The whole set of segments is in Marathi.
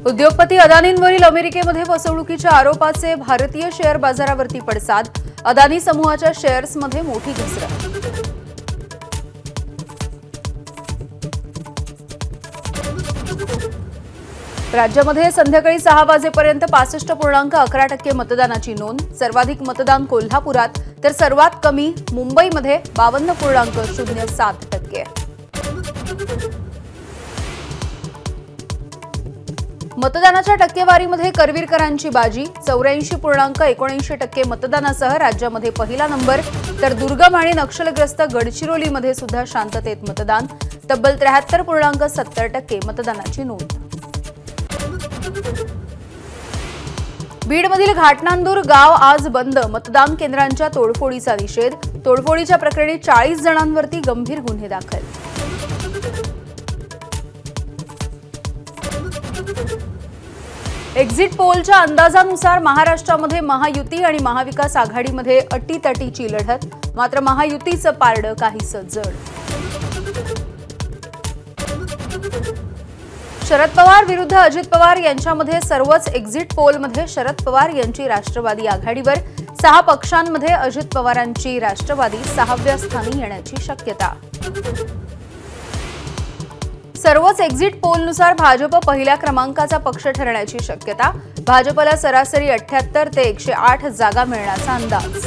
उद्योगपती अदानींवरील अमेरिकेमध्ये फसवणुकीच्या आरोपाचे भारतीय शेअर बाजारावरती पडसाद। अदानी समूहाच्या शेअर्समध्ये मोठी घसरण। राज्यामध्ये संध्याकाळी 6 वाजेपर्यंत 65.11% मतदानाची नोंद। सर्वाधिक मतदान कोल्हापुरात तर सर्वात कमी मुंबईमध्ये 52.07%। मतदानाच्या टक्केवारीमध्ये करवीरकरांची बाजी। 84.79% मतदानासह राज्यामध्ये पहिला नंबर। तर दुर्गम आणि नक्षलग्रस्त गडचिरोलीमध्ये सुद्धा शांततेत मतदान। तब्बल 73.70% मतदानाची नोंद। बीडमधील घाटनांदूर गाव आज बंद। मतदान केंद्रांच्या तोडफोडीचा निषेध। तोडफोडीच्या प्रकरणी 40 जणांवरती गंभीर गुन्हे दाखल। एक्झिट पोलच्या अंदाजानुसार महाराष्ट्रामध्ये महायुती आणि महाविकास आघाडीमध्ये अटीतटीची लढत। मात्र महायुतीचं पारडं काहीसं जड। शरद पवार विरुद्ध अजित पवार यांच्यामध्ये सर्वच एक्झिट पोलमध्ये शरद पवार यांची राष्ट्रवादी आघाडीवर। 6 पक्षांमध्ये अजित पवारांची राष्ट्रवादी 6व्या स्थानी येण्याची शक्यता। सर्वच एक्झिट पोलनुसार भाजप पहिल्या क्रमांकाचा पक्ष ठरण्याची शक्यता। भाजपला सरासरी 78 ते 108 जागा मिळण्याचा अंदाज।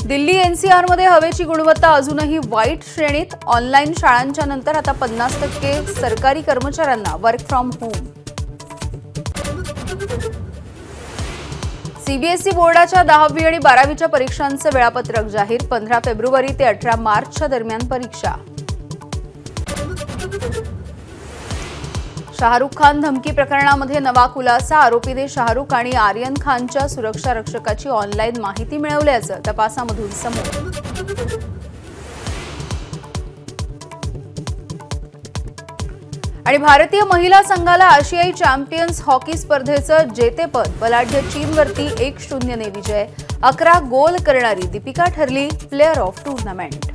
दिल्ली एनसीआरमध्ये हवेची गुणवत्ता अजूनही वाईट श्रेणीत। ऑनलाईन शाळांच्या नंतर आता 50% सरकारी कर्मचाऱ्यांना वर्क फ्रॉम होम। सीबीएसई बोर्डाच्या 10वी आणि 12वीच्या परीक्षांचं वेळापत्रक जाहीर। 15 फेब्रुवारी ते 18 मार्चच्या दरम्यान परीक्षा। शाहरुख खान धमकी प्रकरणामध्ये नवा खुलासा। आरोपीने शाहरुख आणि आर्यन खानच्या सुरक्षा रक्षकाची ऑनलाईन माहिती मिळवल्याचं तपासामधून समोर। आणि भारतीय महिला संघाला आशियाई चॅम्पियन्स हॉकी स्पर्धेचं जेतेपद। बलाढ्य चीनवरती 1-0 ने विजय। 11 गोल करणारी दीपिका ठरली प्लेअर ऑफ टूर्नामेंट।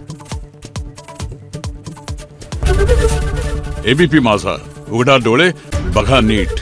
एबीपी माझा, उघडा डोळे बघा नीट।